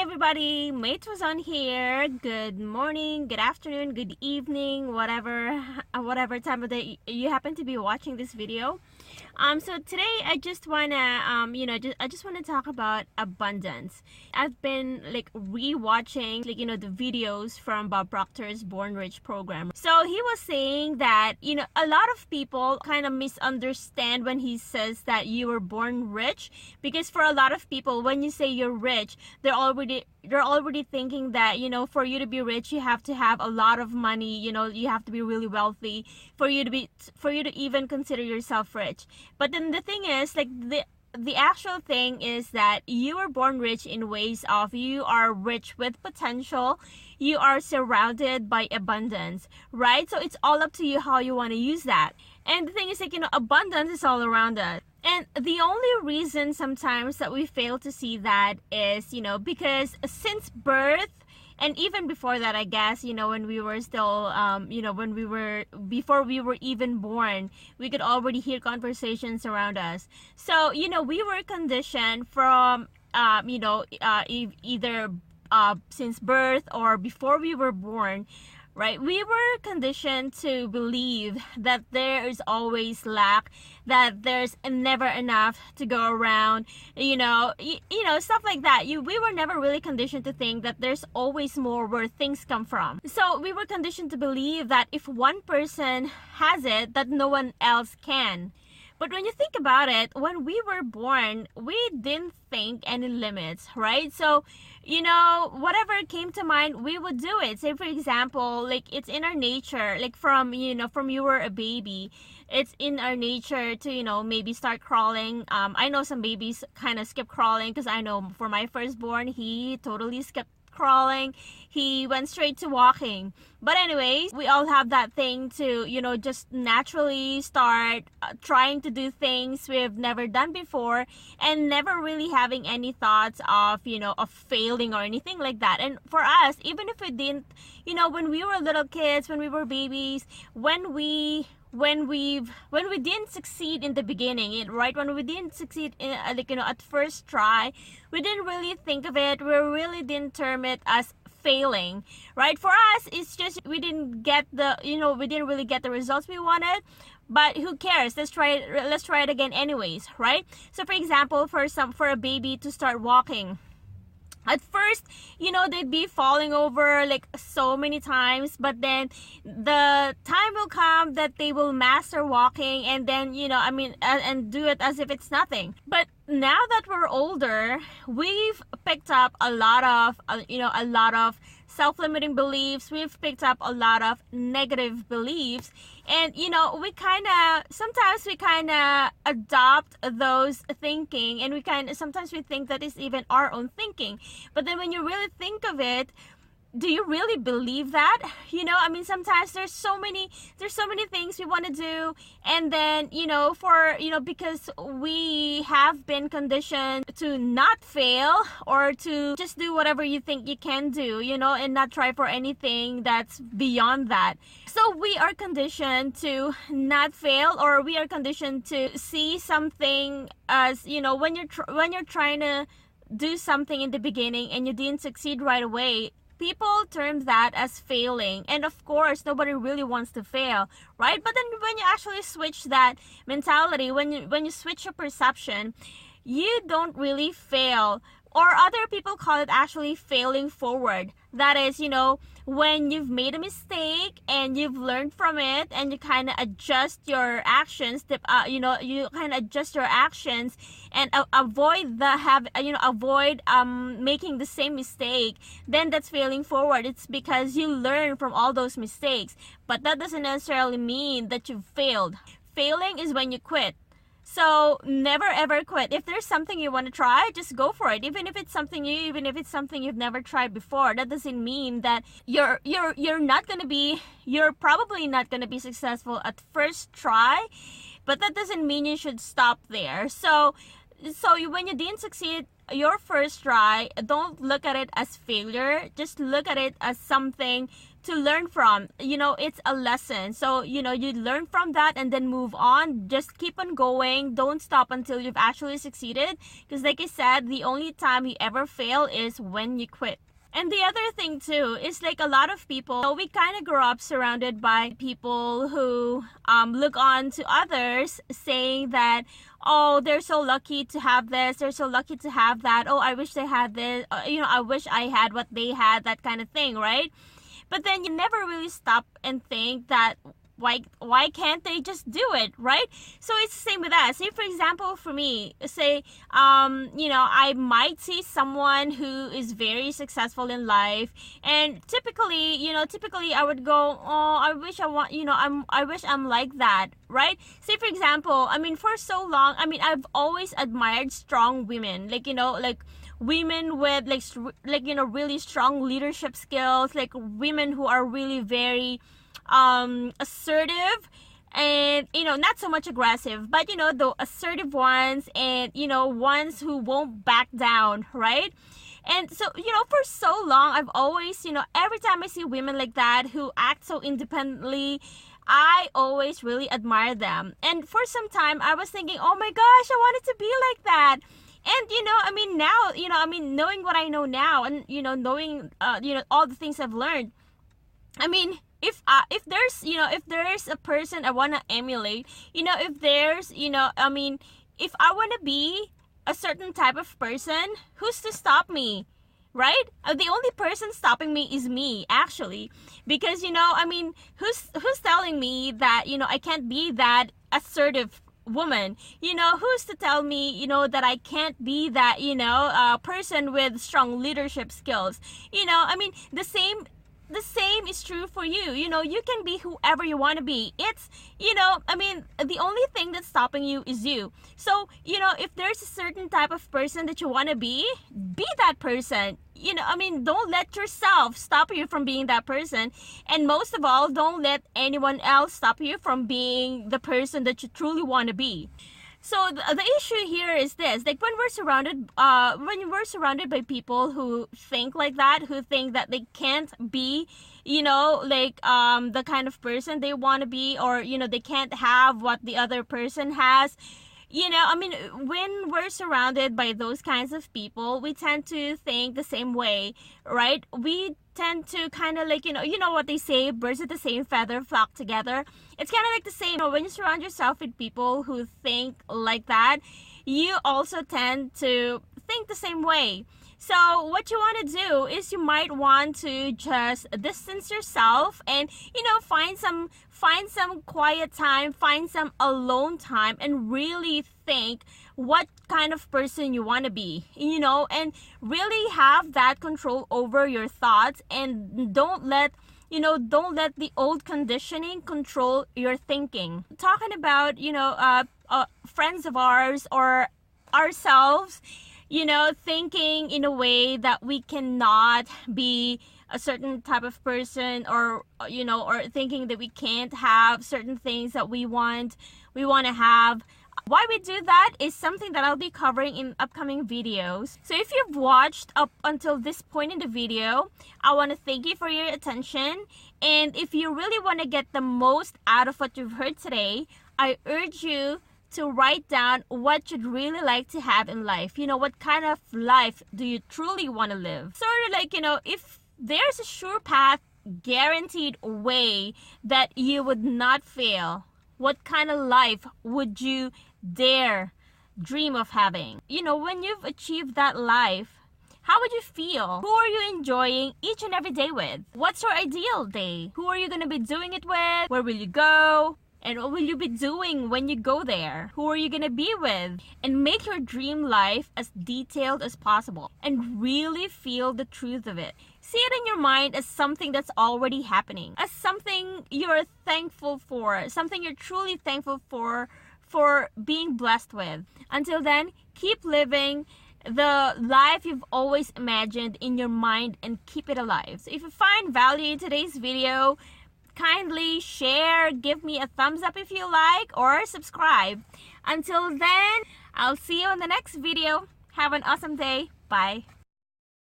everybody, Mate was on here. Good morning, good afternoon, good evening, whatever time of day you happen to be watching this video. So today I just wanna I just wanna talk about abundance. I've been rewatching the videos from Bob Proctor's Born Rich program. So he was saying that a lot of people kind of misunderstand when he says that you were born rich, because for a lot of people, when you say you're rich, they're already thinking that for you to be rich you have to have a lot of money, you have to be really wealthy for you to even consider yourself rich. But then the thing is, the actual thing is that you were born rich in ways of you are rich with potential, you are surrounded by abundance, right? So it's all up to you how you want to use that. And the thing is, abundance is all around us. And the only reason sometimes that we fail to see that is, because since birth, and even before that, I guess, when we were still, before we were even born, we could already hear conversations around us. So, we were conditioned from, either since birth or before we were born, right? We were conditioned to believe that there is always lack, that there's never enough to go around, stuff like that. We were never really conditioned to think that there's always more where things come from. So we were conditioned to believe that if one person has it, that no one else can. But when you think about it, when we were born, we didn't think any limits, right? So, whatever came to mind, we would do it. Say, for example, it's in our nature, from you were a baby, it's in our nature to, maybe start crawling. I know some babies kind of skip crawling, because I know for my firstborn, he totally skipped crawling. He went straight to walking. But anyways, we all have that thing to just naturally start trying to do things we've never done before, and never really having any thoughts of of failing or anything like that. And for us, even if we didn't, when we were little kids, when we were babies, when we didn't succeed in the beginning, right? When we didn't succeed in at first try, we didn't really think of it. We really didn't term it as failing, right? For us, it's just we didn't get we didn't really get the results we wanted. But who cares? Let's try it again anyways, right? So for example, for a baby to start walking, at first, they'd be falling over so many times, but then the time will come that they will master walking, and then, and do it as if it's nothing. But now that we're older, we've picked up a lot of self-limiting beliefs. We've picked up a lot of negative beliefs, and sometimes we kind of adopt those thinking, and sometimes we think that is even our own thinking. But then when you really think of it, do you really believe that? Sometimes there's so many things we want to do, and then because we have been conditioned to not fail, or to just do whatever you think you can do, and not try for anything that's beyond that. So we are conditioned to not fail, or we are conditioned to see something as when you're trying to do something in the beginning and you didn't succeed right away, people term that as failing. And of course, nobody really wants to fail, right? But then when you actually switch that mentality, when you switch your perception, you don't really fail. Or other people call it actually failing forward. That is, when you've made a mistake and you've learned from it, and you kind of adjust your actions, you kind of adjust your actions and avoid making the same mistake, then that's failing forward. It's because you learn from all those mistakes. But that doesn't necessarily mean that you've failed. Failing is when you quit. So never ever quit. If there's something you want to try, just go for it. Even if it's something new, even if it's something you've never tried before, that doesn't mean that you're probably not gonna be successful at first try, but that doesn't mean you should stop there. So when you didn't succeed your first try, don't look at it as failure. Just look at it as something to learn from. You know, it's a lesson. So, you know, you learn from that and then move on. Just keep on going. Don't stop until you've actually succeeded. Because like I said, the only time you ever fail is when you quit. And the other thing too is like a lot of people, we kind of grow up surrounded by people who look on to others saying that, oh, they're so lucky to have this, they're so lucky to have that, oh, I wish they had this, you know, I wish I had what they had, that kind of thing, right? But then you never really stop and think that why can't they just do it, right? So it's the same with us. Say for example, for me, say you know, I might see someone who is very successful in life, and typically, you know, I would go, oh, I wish I want, you know, I wish I'm like that, right? Say for example, I mean, for so long, I mean, I've always admired strong women, like, you know, like women with like you know, really strong leadership skills, like women who are really very assertive, and you know, not so much aggressive, but you know, the assertive ones, and you know, ones who won't back down, right? And so, you know, for so long, I've always, you know, every time I see women like that who act so independently, I always really admire them. And for some time I was thinking, oh my gosh, I wanted to be like that. And you know, I mean, now, you know, I mean, knowing what I know now, and you know, knowing you know, all the things I've learned, I mean, if there's, you know, if there's a person I want to emulate, you know, if there's, you know, I mean, if I want to be a certain type of person, who's to stop me, right? The only person stopping me is me, actually, because you know, I mean, who's telling me that, you know, I can't be that assertive woman? You know, who's to tell me, you know, that I can't be that, you know, person with strong leadership skills? You know, I mean, the same is true for you. You know, you can be whoever you want to be. It's, you know, I mean, the only thing that's stopping you is you. So, you know, if there's a certain type of person that you want to be that person. You know, I mean, don't let yourself stop you from being that person. And most of all, don't let anyone else stop you from being the person that you truly want to be. So the issue here is this, like when we're surrounded by people who think like that, who think that they can't be, you know, like the kind of person they want to be, or you know, they can't have what the other person has. You know, I mean, when we're surrounded by those kinds of people, we tend to think the same way, right? We tend to kind of like, you know what they say, birds of the same feather flock together. It's kind of like the same, you know, when you surround yourself with people who think like that, you also tend to think the same way. So what you want to do is you might want to just distance yourself and, you know, find some quiet time, find some alone time, and really think what kind of person you want to be, you know, and really have that control over your thoughts, and don't let the old conditioning control your thinking. Talking about, you know, friends of ours or ourselves, you know, thinking in a way that we cannot be a certain type of person, or you know, or thinking that we can't have certain things that we want to have. Why we do that is something that I'll be covering in upcoming videos. So if you've watched up until this point in the video, I want to thank you for your attention. And if you really want to get the most out of what you've heard today, I urge you to write down what you'd really like to have in life. You know, what kind of life do you truly want to live? Sort of like, you know, if there's a sure path, guaranteed way that you would not fail, what kind of life would you dare dream of having? You know, when you've achieved that life, how would you feel? Who are you enjoying each and every day with? What's your ideal day? Who are you going to be doing it with? Where will you go? And what will you be doing when you go there? Who are you going to be with? And make your dream life as detailed as possible, and really feel the truth of it. See it in your mind as something that's already happening, as something you're thankful for, something you're truly thankful for being blessed with. Until then, keep living the life you've always imagined in your mind and keep it alive. So if you find value in today's video, kindly share, give me a thumbs up if you like, or subscribe. Until then, I'll see you in the next video. Have an awesome day. Bye.